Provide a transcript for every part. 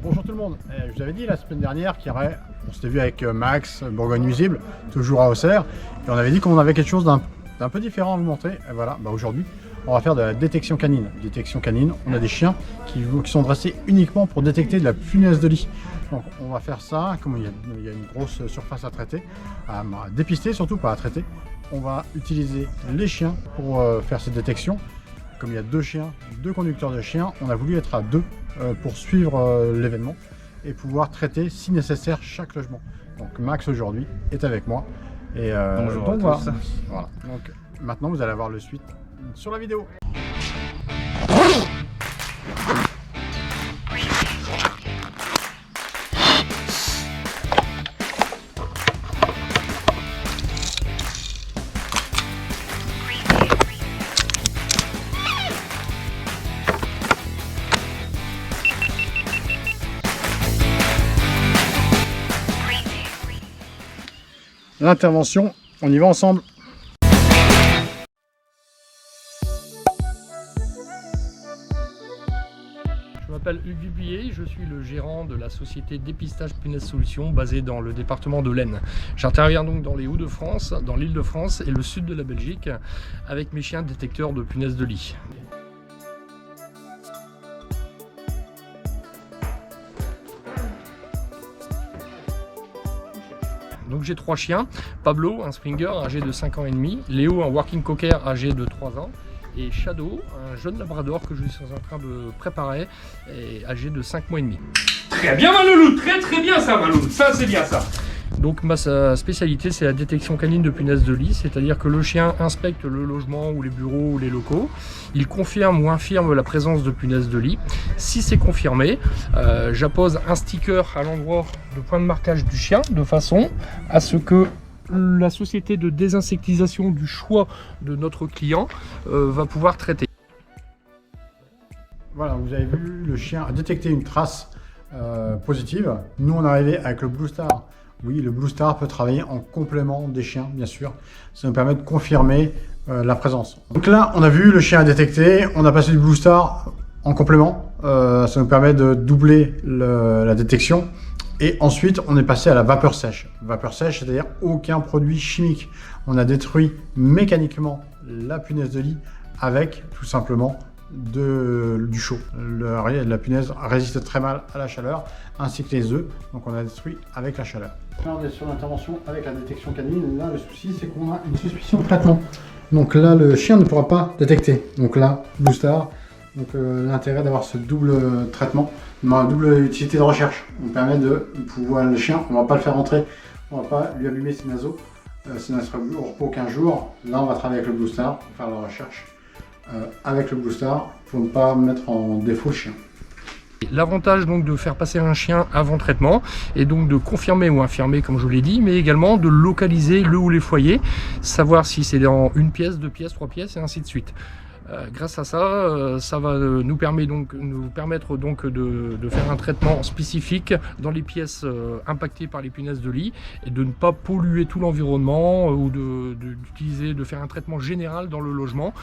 Bonjour tout le monde, je vous avais dit la semaine dernière on s'était vu avec Max, Bourgogne Nuisible, toujours à Auxerre, et on avait dit qu'on avait quelque chose d'un peu différent à vous montrer. Et voilà, aujourd'hui on va faire de la détection canine. Détection canine, on a des chiens qui sont dressés uniquement pour détecter de la punaise de lit. Donc on va faire ça, comme il y a une grosse surface à traiter, à dépister surtout, pas à traiter. On va utiliser les chiens pour faire cette détection. Comme il y a deux conducteurs de chiens, on a voulu être à deux pour suivre l'événement et pouvoir traiter si nécessaire chaque logement. Donc Max aujourd'hui est avec moi. Et bonjour donc, à tous. Voilà. Donc maintenant vous allez avoir le suite sur la vidéo. L'intervention, on y va ensemble. Je m'appelle Hugues Dubier, je suis le gérant de la société Dépistage Punaise Solutions basée dans le département de l'Aisne. J'interviens donc dans les Hauts-de-France, dans l'Île-de-France et le sud de la Belgique avec mes chiens détecteurs de punaises de lit. Donc j'ai trois chiens, Pablo, un Springer âgé de 5 ans et demi, Léo, un Working Cocker âgé de 3 ans, et Shadow, un jeune labrador que je suis en train de préparer, et âgé de 5 mois et demi. Très bien Maloulou, très bien ça Maloulou, ça c'est bien ça. Donc ma spécialité c'est la détection canine de punaises de lit, c'est-à-dire que le chien inspecte le logement ou les bureaux ou les locaux, il confirme ou infirme la présence de punaises de lit. Si c'est confirmé, j'appose un sticker à l'endroit de point de marquage du chien de façon à ce que la société de désinsectisation du choix de notre client va pouvoir traiter. Voilà, vous avez vu, le chien a détecté une trace positive. Nous on est arrivé avec le Blue Star. Oui, le Blue Star peut travailler en complément des chiens, bien sûr. Ça nous permet de confirmer la présence. Donc là, on a vu, le chien a détecté. On a passé du Blue Star en complément. Ça nous permet de doubler la détection. Et ensuite, on est passé à la vapeur sèche. Vapeur sèche, c'est-à-dire aucun produit chimique. On a détruit mécaniquement la punaise de lit avec, tout simplement, du chaud. La punaise résiste très mal à la chaleur, ainsi que les œufs, donc on a détruit avec la chaleur. Là on est sur l'intervention avec la détection canine. Là le souci c'est qu'on a une suspicion de traitement. Donc là le chien ne pourra pas détecter. Donc là, Blue Star, donc l'intérêt d'avoir ce double traitement, double utilité de recherche. On permet de pouvoir, le chien, on ne va pas le faire rentrer, on ne va pas lui abîmer ses naseaux, sinon il sera au repos 15 jours. Là on va travailler avec le Blue Star pour faire la recherche. Avec le Blue Star pour ne pas mettre en défaut le chien. L'avantage donc de faire passer un chien avant traitement est donc de confirmer ou infirmer comme je vous l'ai dit, mais également de localiser le ou les foyers, savoir si c'est dans une pièce, deux pièces, trois pièces et ainsi de suite. Grâce à ça, ça va nous permettre donc de faire un traitement spécifique dans les pièces impactées par les punaises de lit et de ne pas polluer tout l'environnement ou de faire un traitement général dans le logement.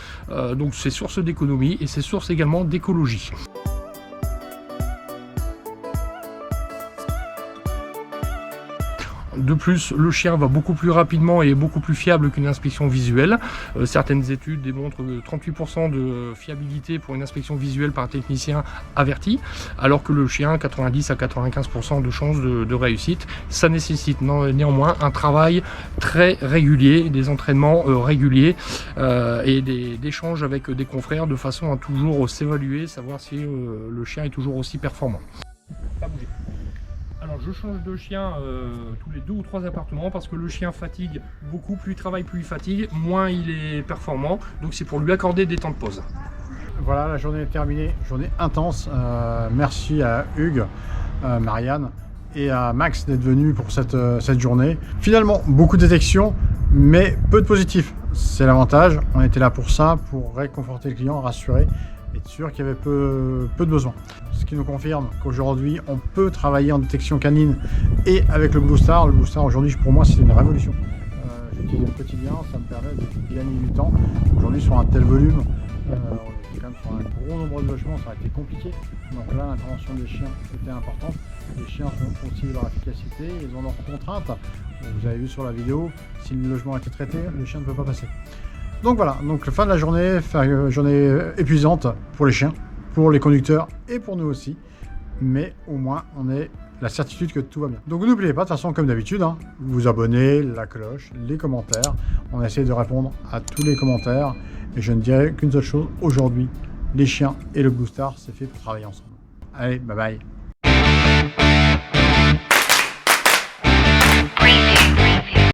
Donc c'est source d'économie et c'est source également d'écologie. De plus, le chien va beaucoup plus rapidement et est beaucoup plus fiable qu'une inspection visuelle. Certaines études démontrent 38% de fiabilité pour une inspection visuelle par un technicien averti, alors que le chien, 90 à 95% de chances de réussite. Ça nécessite néanmoins un travail très régulier, des entraînements réguliers et des échanges avec des confrères de façon à toujours s'évaluer, savoir si le chien est toujours aussi performant. Pas bouger. Alors je change de chien tous les 2 ou 3 appartements parce que le chien fatigue beaucoup, plus il travaille, plus il fatigue, moins il est performant, donc c'est pour lui accorder des temps de pause. Voilà, la journée est terminée, journée intense. Merci à Hugues, Marianne et à Max d'être venus pour cette journée. Finalement, beaucoup de détections, mais peu de positifs. C'est l'avantage, on était là pour ça, pour réconforter le client, rassurer, être sûr qu'il y avait peu de besoins. Ce qui nous confirme qu'aujourd'hui, on peut travailler en détection canine et avec le Blue Star. Le Blue Star, aujourd'hui, pour moi, c'est une révolution. J'utilise au quotidien, ça me permet de gagner du temps. Aujourd'hui, sur un tel volume, quand même sur un gros nombre de logements, ça a été compliqué. Donc là, l'intervention des chiens était importante. Les chiens sont aussi de leur efficacité, ils ont leurs contraintes. Vous avez vu sur la vidéo, si le logement a été traité, le chien ne peut pas passer. Donc voilà, donc fin de la journée, journée épuisante pour les chiens, pour les conducteurs et pour nous aussi. Mais au moins, on a la certitude que tout va bien. Donc n'oubliez pas, de toute façon, comme d'habitude, hein, vous abonnez, la cloche, les commentaires. On a essayé de répondre à tous les commentaires. Et je ne dirai qu'une seule chose, aujourd'hui, les chiens et le Blue Star, c'est fait pour travailler ensemble. Allez, bye bye.